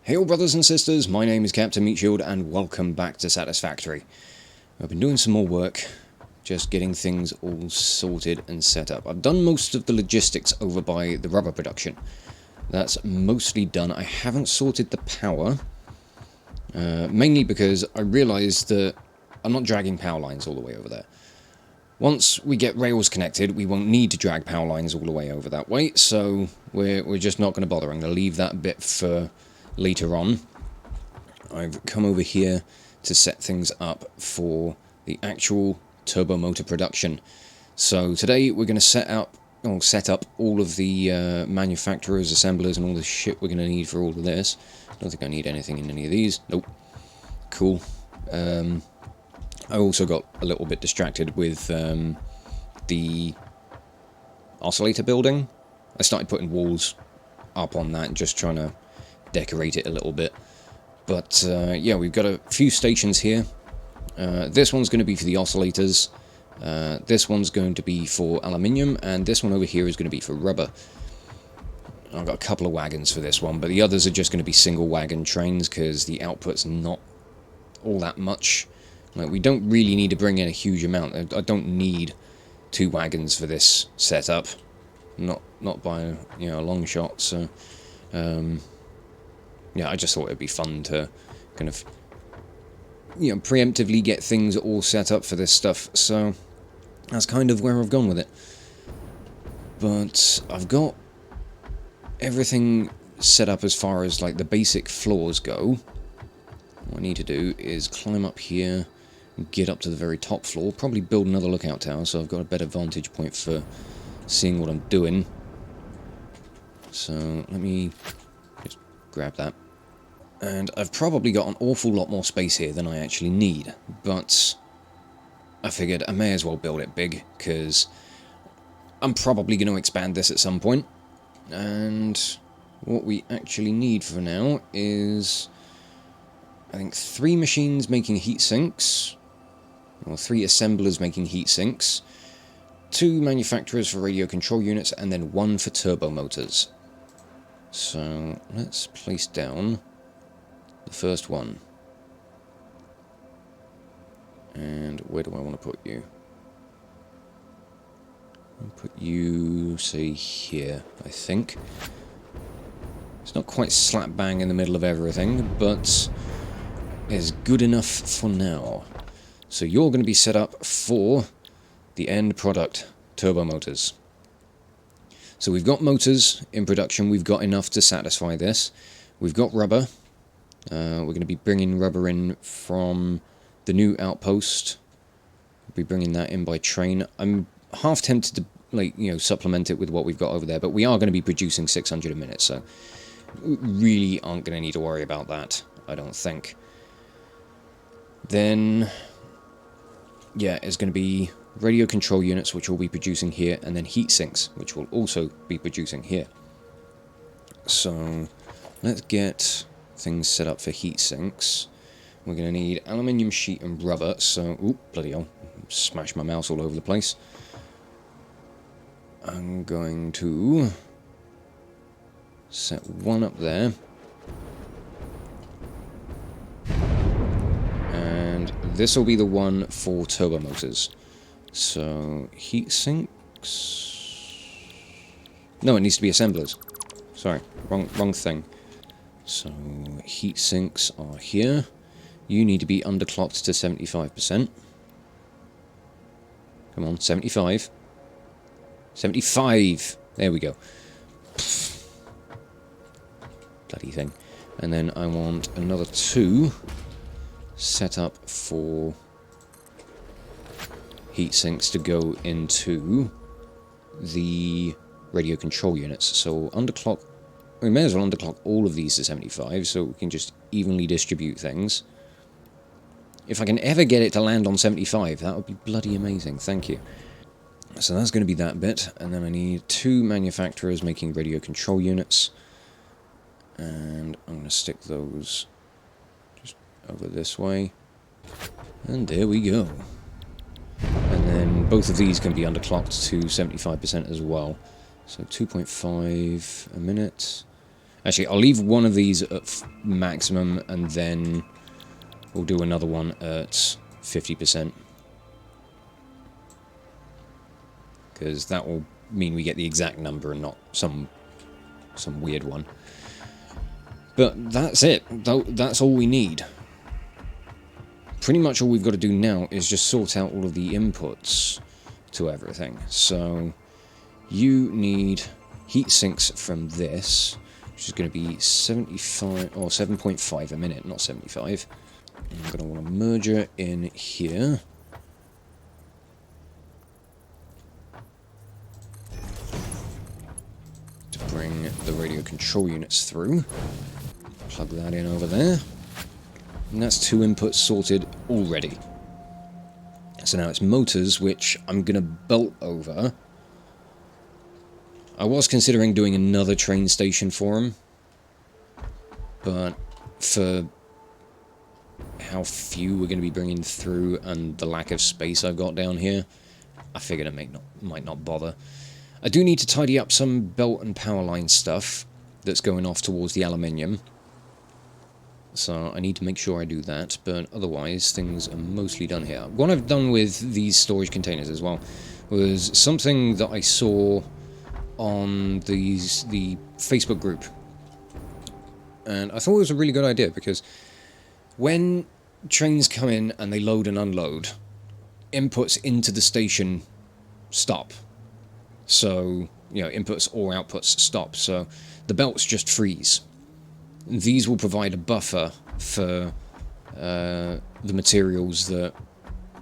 Hey all brothers and sisters, my name is Captain Meatshield and welcome back to Satisfactory. I've been doing some more work, just getting things all sorted and set up. I've done most of the logistics over by the rubber production. That's mostly done. I haven't sorted the power, mainly because I realised that I'm not dragging power lines all the way over there. Once we get rails connected, we won't need to drag power lines all the way over that way, so we're just not going to bother. I'm going to leave that bit for later on. I've come over here to set things up for the actual turbo motor production. So today we're going to set up all of the manufacturers, assemblers, and all the shit we're going to need for all of this. I don't think I need anything in any of these. Nope. Cool. I also got a little bit distracted with the oscillator building. I started putting walls up on that, just trying to decorate it a little bit. But yeah, we've got a few stations here. This one's going to be for the oscillators. This one's going to be for aluminium, and this one over here is going to be for rubber. I've got a couple of wagons for this one, but the others are just going to be single wagon trains because the output's not all that much. Like, we don't really need to bring in a huge amount. I don't need 2 wagons for this setup. Not by a long shot. So yeah, I just thought it'd be fun to kind of preemptively get things all set up for this stuff. So that's kind of where I've gone with it. But I've got everything set up as far as like the basic floors go. What I need to do is climb up here, get up to the very top floor, probably build another lookout tower so I've got a better vantage point for seeing what I'm doing. So let me just grab that. And I've probably got an awful lot more space here than I actually need, but I figured I may as well build it big, because I'm probably going to expand this at some point. And what we actually need for now is, I think, 3 machines making heat sinks, or 3 assemblers making heat sinks, 2 manufacturers for radio control units, and then 1 for turbo motors. So let's place down the first one. And where do I want to put you? I'll put you, say, here, I think. It's not quite slap bang in the middle of everything, but is good enough for now. So you're going to be set up for the end product, turbo motors. So we've got motors in production, we've got enough to satisfy this. We've got rubber. We're going to be bringing rubber in from the new outpost. We'll be bringing that in by train. I'm half tempted to supplement it with what we've got over there, but we are going to be producing 600 a minute, so we really aren't going to need to worry about that, I don't think. Then, yeah, it's going to be radio control units, which we'll be producing here, and then heat sinks, which we'll also be producing here. So let's get things set up for heat sinks. We're going to need aluminium sheet and rubber, so... Oop, bloody hell. Smash my mouse all over the place. I'm going to set one up there. And this will be the one for turbo motors. So, heat sinks... No, it needs to be assemblers. Sorry, wrong thing. So, heat sinks are here. You need to be underclocked to 75%. Come on, 75. 75! There we go. Pfft. Bloody thing. And then I want another 2 set up for heat sinks to go into the radio control units. So underclock... We may as well underclock all of these to 75, so we can just evenly distribute things. If I can ever get it to land on 75, that would be bloody amazing. Thank you. So that's going to be that bit, and then I need 2 manufacturers making radio control units. And I'm going to stick those just over this way. And there we go. And then both of these can be underclocked to 75% as well. So 2.5 a minute. Actually, I'll leave one of these at maximum, and then we'll do another one at 50%. Because that will mean we get the exact number and not some weird one. But that's it. That's all we need. Pretty much all we've got to do now is just sort out all of the inputs to everything. So you need heat sinks from this, which is going to be 75 or 7.5 a minute, not 75. I'm going to want a merger in here. To bring the radio control units through. Plug that in over there. And that's 2 inputs sorted already. So now it's motors, which I'm going to belt over. I was considering doing another train station for them, but for how few we're going to be bringing through and the lack of space I've got down here, I figured I might not bother. I do need to tidy up some belt and power line stuff that's going off towards the aluminium. So I need to make sure I do that, but otherwise things are mostly done here. What I've done with these storage containers as well was something that I saw on the Facebook group. And I thought it was a really good idea, because when trains come in and they load and unload, inputs into the station stop. So, you know, inputs or outputs stop. So the belts just freeze. These will provide a buffer for the materials that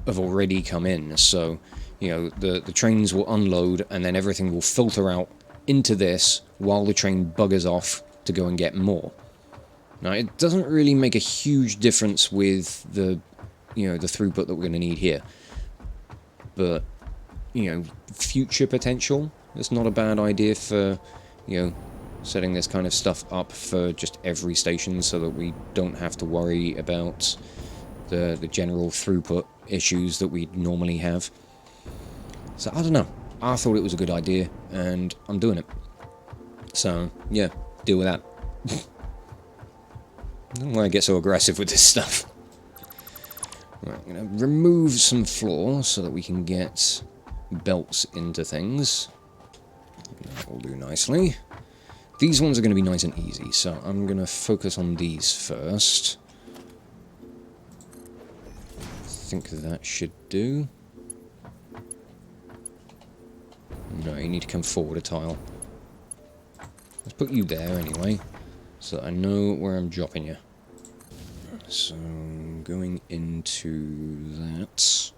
have already come in. So, you know, the trains will unload and then everything will filter out into this while the train buggers off to go and get more. Now, it doesn't really make a huge difference with the, you know, the throughput that we're going to need here. But, you know, future potential, it's not a bad idea for, you know, setting this kind of stuff up for just every station so that we don't have to worry about the general throughput issues that we normally have. So, I don't know. I thought it was a good idea, and I'm doing it. So, yeah, deal with that. I don't know why I get so aggressive with this stuff. Right, I'm going to remove some floor so that we can get belts into things. That will do nicely. These ones are going to be nice and easy, so I'm going to focus on these first. I think that should do. No, you need to come forward a tile. Let's put you there anyway, so that I know where I'm dropping you. So, going into that.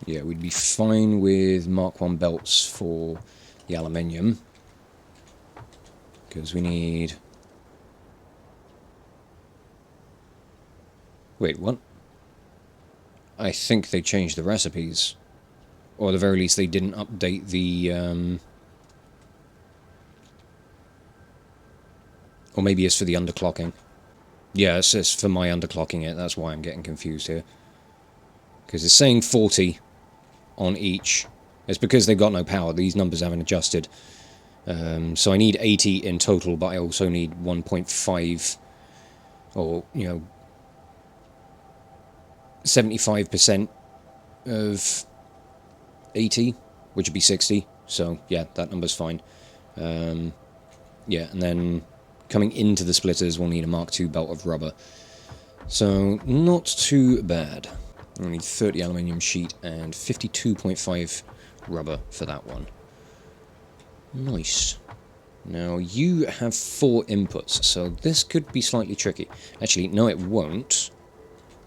Yeah, we'd be fine with Mark 1 belts for the aluminium, because we need... Wait, what? I think they changed the recipes. Or at the very least they didn't update the... Or maybe it's for the underclocking. Yeah, it's for my underclocking it, that's why I'm getting confused here. Because it's saying 40 on each. It's because they've got no power, these numbers haven't adjusted. So I need 80 in total, but I also need 1.5, or, you know, 75% of 80, which would be 60. So, yeah, that number's fine. Yeah, and then coming into the splitters, we'll need a Mark II belt of rubber. So, not too bad. We'll need 30 aluminium sheet and 52.5 rubber for that one. Nice. Now, you have 4 inputs, so this could be slightly tricky. Actually, no it won't,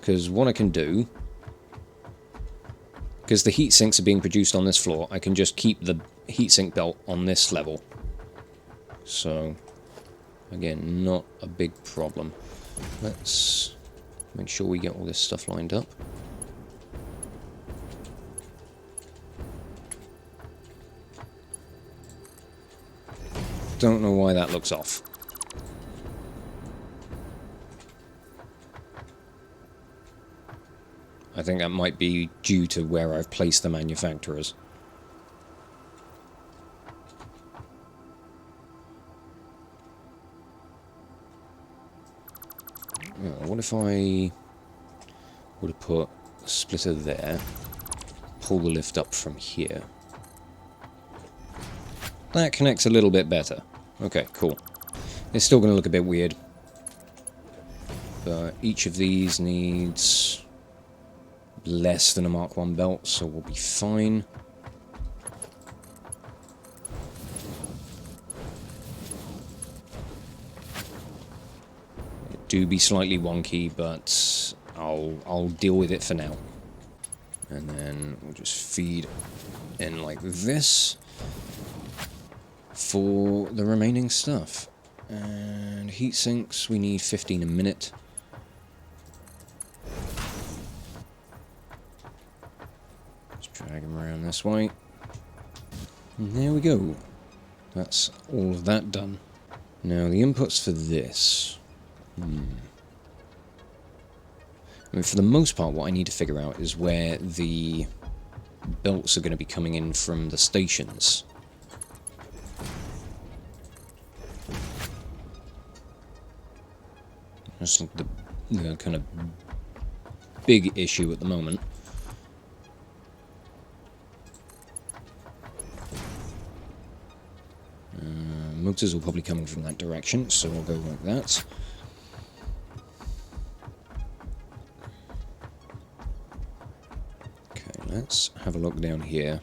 because what I can do, because the heat sinks are being produced on this floor, I can just keep the heatsink belt on this level. So, again, not a big problem. Let's make sure we get all this stuff lined up. Don't know why that looks off. I think that might be due to where I've placed the manufacturers. what if I would have put a splitter there, pull the lift up from here? That connects a little bit better. Okay, cool. It's still going to look a bit weird. But each of these needs less than a Mark 1 belt, so we'll be fine. It do be slightly wonky, but I'll deal with it for now. And then we'll just feed in like this for the remaining stuff. And heat sinks, we need 15 a minute. Let's drag them around this way. And there we go. That's all of that done. Now the inputs for this. I mean, for the most part, what I need to figure out is where the belts are going to be coming in from the stations. That's like the kind of big issue at the moment. Motors will probably come in from that direction, so we'll go like that. Okay, let's have a look down here,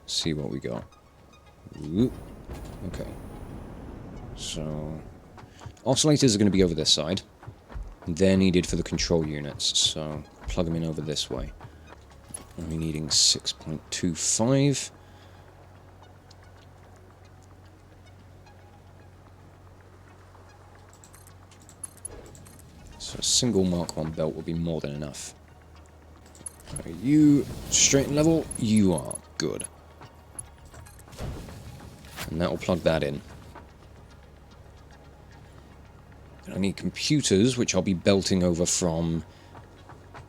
see what we got. Ooh. Okay. So, oscillators are going to be over this side. They're needed for the control units, so plug them in over this way. Only needing 6.25. So a single Mark 1 belt will be more than enough. Are you straight and level? You are. Good. And that will plug that in. I need computers, which I'll be belting over from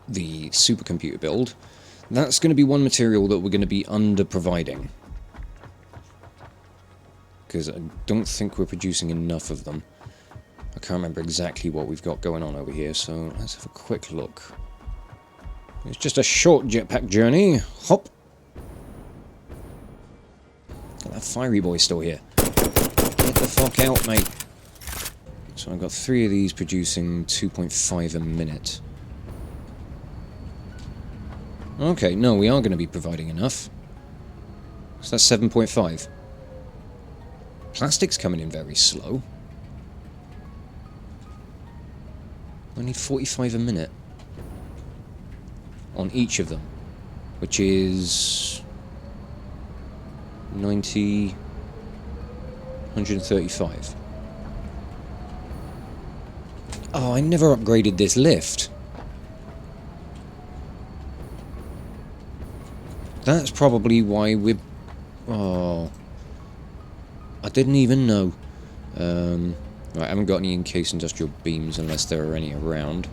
the supercomputer build. That's going to be one material that we're going to be under-providing. Because I don't think we're producing enough of them. I can't remember exactly what we've got going on over here, so let's have a quick look. It's just a short jetpack journey. Hop! Got that fiery boy still here. Get the fuck out, mate. So I've got 3 of these producing 2.5 a minute. Okay, no, we are going to be providing enough. So that's 7.5. Plastic's coming in very slow. I need 45 a minute on each of them, which is 90, 135. Oh, I never upgraded this lift. That's probably why we're... Oh. I didn't even know. Right, I haven't got any encased industrial beams unless there are any around.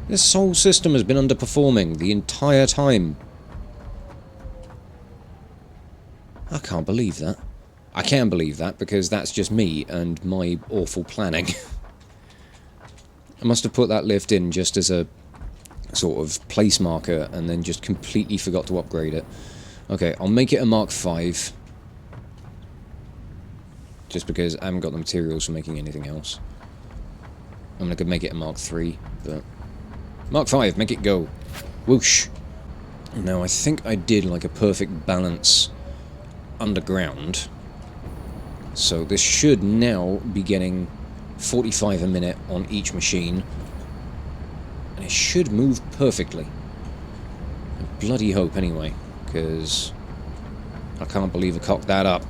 This whole system has been underperforming the entire time. I can't believe that. I can believe that because that's just me and my awful planning. I must have put that lift in just as a sort of place marker and then just completely forgot to upgrade it. Okay, I'll make it a Mark 5. Just because I haven't got the materials for making anything else. I'm going to make it a Mark 3, but... Mark 5, make it go. Whoosh. Now, I think I did like a perfect balance underground. So this should now be getting 45 a minute on each machine. And it should move perfectly. I bloody hope anyway, because I can't believe I cocked that up.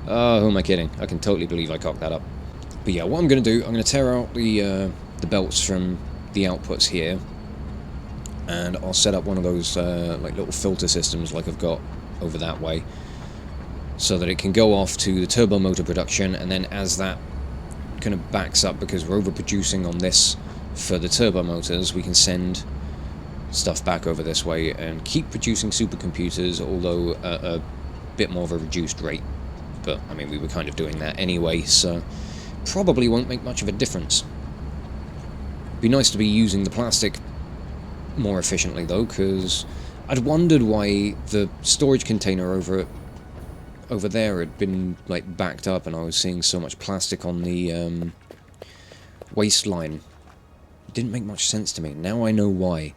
Oh, who am I kidding? I can totally believe I cocked that up. But yeah, what I'm going to do, I'm going to tear out the belts from the outputs here. And I'll set up one of those like little filter systems like I've got over that way. So that it can go off to the turbo motor production, and then as that kind of backs up, because we're overproducing on this for the turbo motors, we can send stuff back over this way and keep producing supercomputers, although at a bit more of a reduced rate. But, I mean, we were kind of doing that anyway, so probably won't make much of a difference. Be nice to be using the plastic more efficiently though, because I'd wondered why the storage container over there had been like backed up, and I was seeing so much plastic on the waistline. It didn't make much sense to me. Now I know why.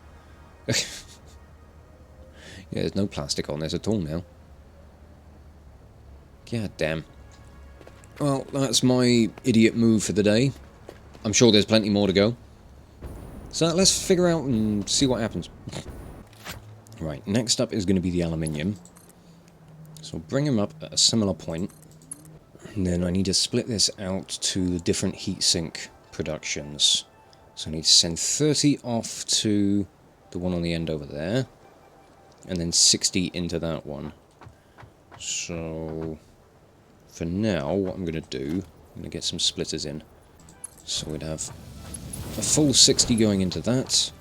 Yeah, there's no plastic on this at all now. God damn. Well, that's my idiot move for the day. I'm sure there's plenty more to go. So let's figure out and see what happens. Right, next up is going to be the aluminium. So bring him up at a similar point. And then I need to split this out to the different heatsink productions. So I need to send 30 off to the one on the end over there. And then 60 into that one. So for now, what I'm going to do, I'm going to get some splitters in. So we'd have a full 60 going into that.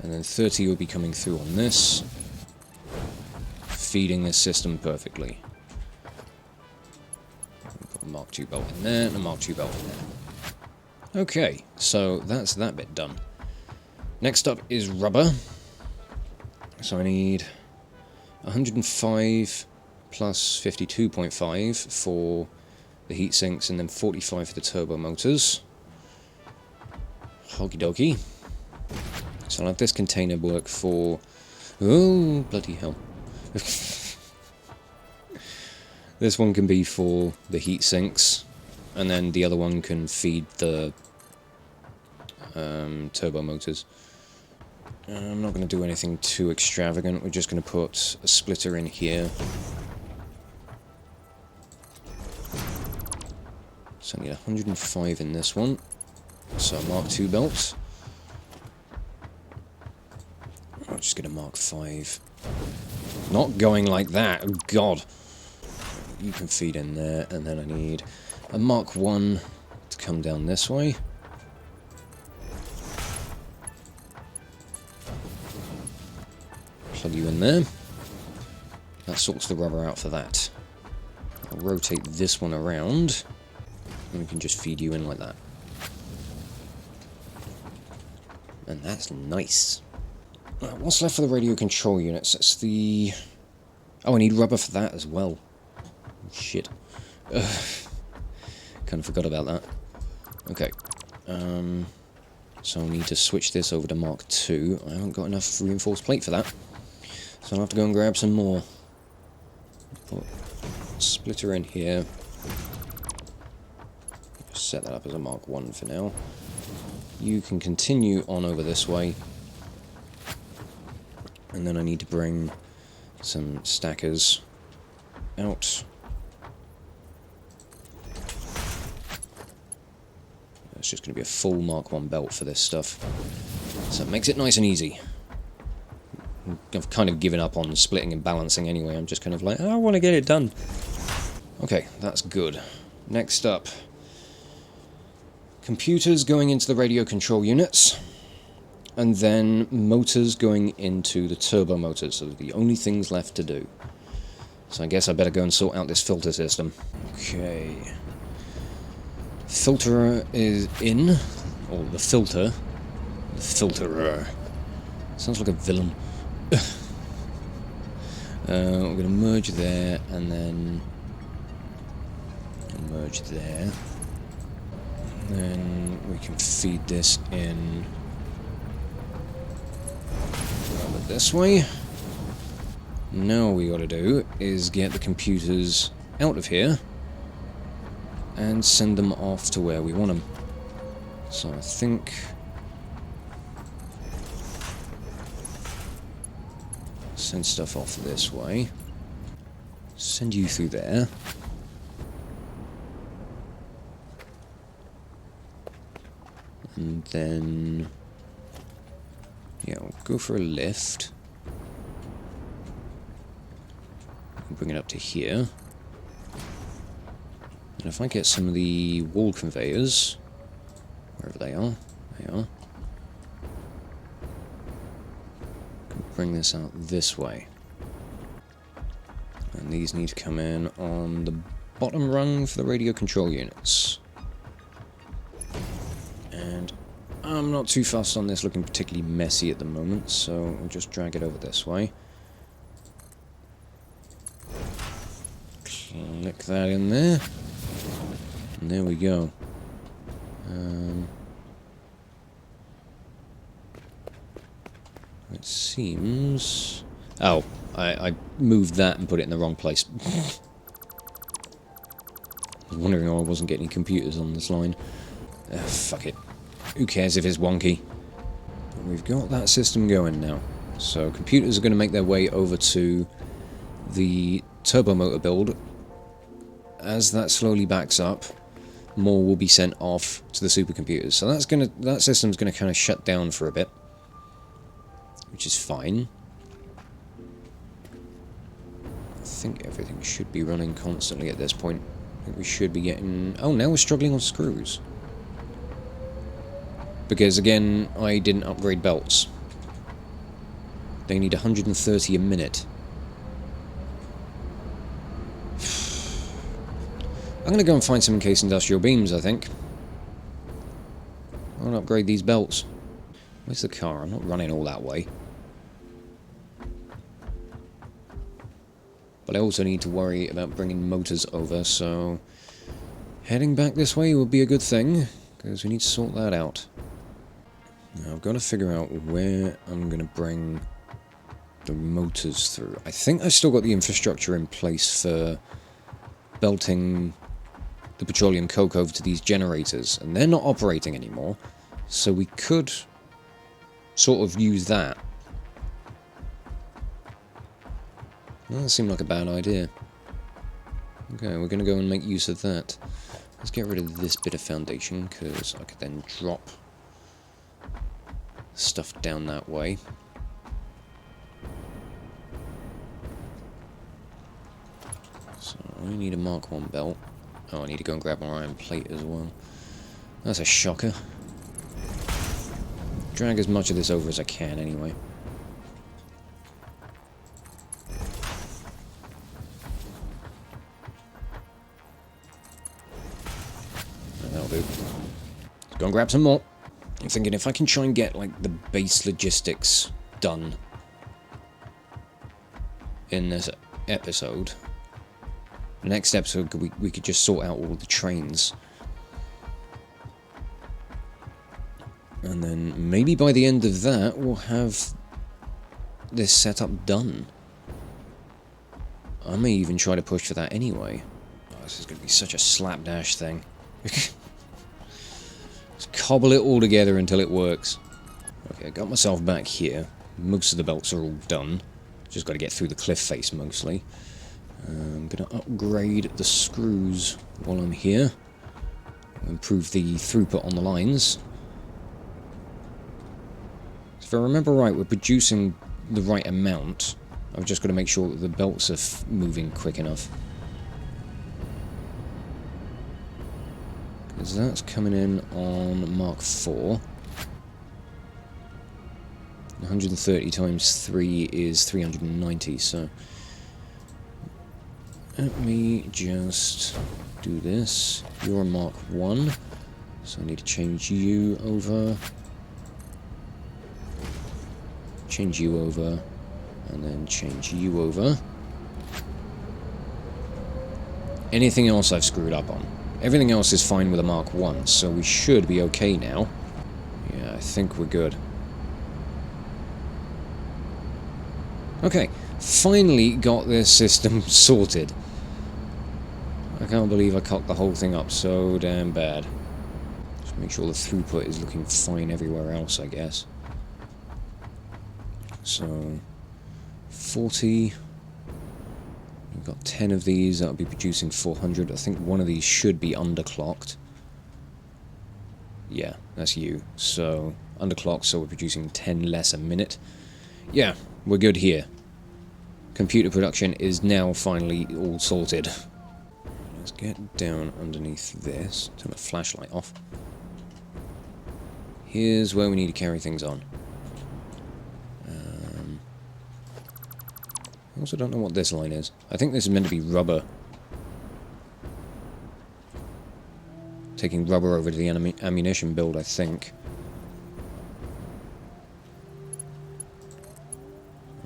And then 30 will be coming through on this, feeding this system perfectly. Got a Mark II belt in there, and a Mark II belt in there. Okay, so that's that bit done. Next up is rubber. So I need 105 plus 52.5 for the heat sinks, and then 45 for the turbo motors. Okie dokie. So I'll have this container work for... Oh, bloody hell. This one can be for the heat sinks, and then the other one can feed the turbo motors. I'm not going to do anything too extravagant. We're just going to put a splitter in here. So I need 105 in this one. So Mark II belt. I'll just get a Mark V. Not going like that, oh god. You can feed in there, and then I need a Mark I to come down this way. Plug you in there. That sorts the rubber out for that. I'll rotate this one around, and we can just feed you in like that. And that's nice. What's left for the radio control units? It's the... Oh, I need rubber for that as well. Shit. Kind of forgot about that. Okay. So I need to switch this over to Mark II. I haven't got enough reinforced plate for that. So I'll have to go and grab some more. Put a splitter in here. Set that up as a Mark I for now. You can continue on over this way. And then I need to bring some stackers out. It's just going to be a full Mark I belt for this stuff. So it makes it nice and easy. I've kind of given up on splitting and balancing anyway. I'm just kind of like, I want to get it done. Okay, that's good. Next up. Computers going into the radio control units. And then motors going into the turbo motors. So they're the only things left to do. So I guess I better go and sort out this filter system. Okay. Filterer is in. Or the filter. The filterer. Sounds like a villain. We're going to merge there and then merge there. And then we can feed this in this way. Now all we got to do is get the computers out of here and send them off to where we want them. So I think send stuff off this way. Send you through there. And then yeah, we'll go for a lift. Bring it up to here. And if I get some of the wall conveyors, wherever they are, bring this out this way. And these need to come in on the bottom rung for the radio control units. And I'm not too fussed on this looking particularly messy at the moment, so I'll just drag it over this way. Click that in there. And there we go. It seems... Oh, I moved that and put it in the wrong place. I was wondering why I wasn't getting computers on this line. Fuck it. Who cares if it's wonky? But we've got that system going now. So computers are going to make their way over to the turbo motor build. As that slowly backs up, more will be sent off to the supercomputers. So that system's going to kind of shut down for a bit, which is fine. I think everything should be running constantly at this point. I think we should be getting... Oh, now we're struggling on screws. Because, again, I didn't upgrade belts. They need 130 a minute. I'm going to go and find some encased industrial beams, I think. I want to upgrade these belts. Where's the car? I'm not running all that way. But I also need to worry about bringing motors over, so... heading back this way would be a good thing, because we need to sort that out. Now, I've got to figure out where I'm going to bring the motors through. I think I've still got the infrastructure in place for belting the petroleum coke over to these generators, and they're not operating anymore, so we could sort of use that. Well, that seemed like a bad idea. Okay, we're going to go and make use of that. Let's get rid of this bit of foundation, because I could then drop stuff down that way. So, I need a Mark 1 belt. Oh, I need to go and grab my iron plate as well. That's a shocker. Drag as much of this over as I can, anyway. That'll do. Let's go and grab some more. I'm thinking if I can try and get, like, the base logistics done in this episode, the next episode we could just sort out all the trains. And then maybe by the end of that we'll have this setup done. I may even try to push for that anyway. Oh, this is going to be such a slapdash thing. Cobble it all together until it works. Okay, I got myself back here. Most of the belts are all done. Just got to get through the cliff face mostly. I'm going to upgrade the screws while I'm here. Improve the throughput on the lines. If I remember right, we're producing the right amount. I've just got to make sure that the belts are moving quick enough. Because that's coming in on Mark 4. 130 times 3 is 390, so... let me just do this. You're Mark 1, so I need to change you over. Change you over, and then change you over. Anything else I've screwed up on? Everything else is fine with a Mark 1, so we should be okay now. Yeah, I think we're good. Okay, finally got this system sorted. I can't believe I cocked the whole thing up so damn bad. Just make sure the throughput is looking fine everywhere else, I guess. So, 40... we've got 10 of these, that'll be producing 400. I think one of these should be underclocked. Yeah, that's you. So, underclocked, so we're producing 10 less a minute. Yeah, we're good here. Computer production is now finally all sorted. Let's get down underneath this. Turn the flashlight off. Here's where we need to carry things on. I also don't know what this line is. I think this is meant to be rubber. Taking rubber over to the ammunition build, I think.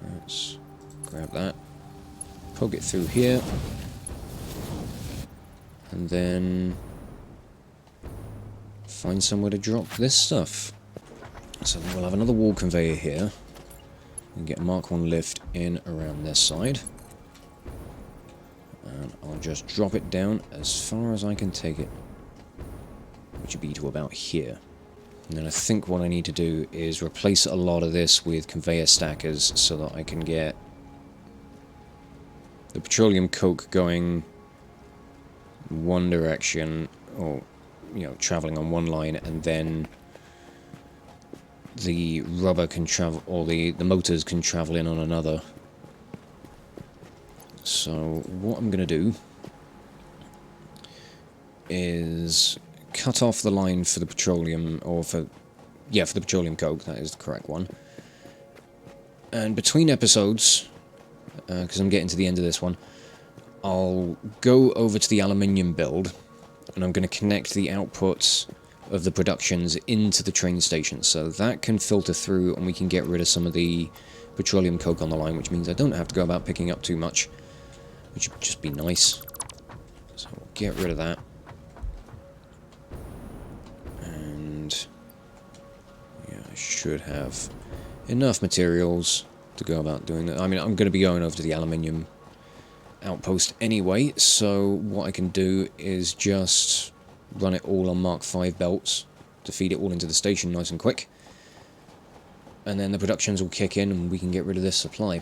Let's grab that. Poke it through here. And then find somewhere to drop this stuff. So we'll have another wall conveyor here. And get a Mark 1 lift in around this side. And I'll just drop it down as far as I can take it. Which would be to about here. And then I think what I need to do is replace a lot of this with conveyor stackers so that I can get the petroleum coke going one direction, or, you know, traveling on one line, and then the rubber can travel, or the motors can travel in on another. So what I'm going to do is cut off the line for the petroleum, or for the petroleum coke, that is the correct one. And between episodes, because I'm getting to the end of this one, I'll go over to the aluminium build, and I'm going to connect the outputs of the productions into the train station, so that can filter through and we can get rid of some of the petroleum coke on the line, which means I don't have to go about picking up too much, which would just be nice. So we'll get rid of that. And yeah, I should have enough materials to go about doing that. I mean, I'm going to be going over to the aluminium outpost anyway, so what I can do is just run it all on Mark 5 belts to feed it all into the station nice and quick. And then the productions will kick in and we can get rid of this supply.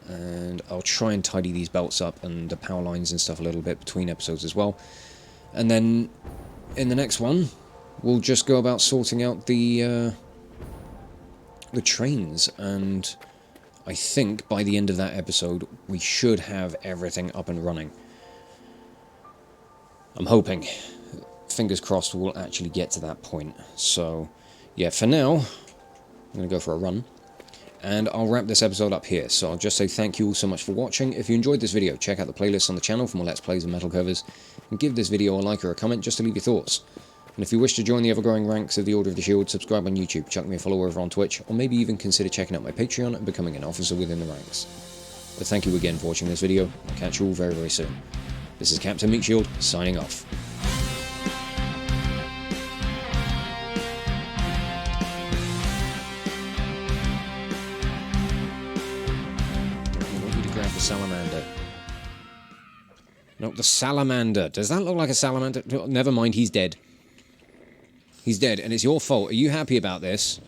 And I'll try and tidy these belts up and the power lines and stuff a little bit between episodes as well. And then in the next one, we'll just go about sorting out the trains, and I think by the end of that episode we should have everything up and running. I'm hoping. Fingers crossed we'll actually get to that point. So, yeah, for now, I'm going to go for a run. And I'll wrap this episode up here. So I'll just say thank you all so much for watching. If you enjoyed this video, check out the playlist on the channel for more Let's Plays and metal covers. And give this video a like or a comment just to leave your thoughts. And if you wish to join the ever-growing ranks of the Order of the Shield, subscribe on YouTube, chuck me a follow over on Twitch, or maybe even consider checking out my Patreon and becoming an officer within the ranks. But thank you again for watching this video. I'll catch you all very, very soon. This is Captain Meatshield, signing off. I want you to grab the salamander. No, the salamander. Does that look like a salamander? Never mind, he's dead. He's dead, and it's your fault. Are you happy about this?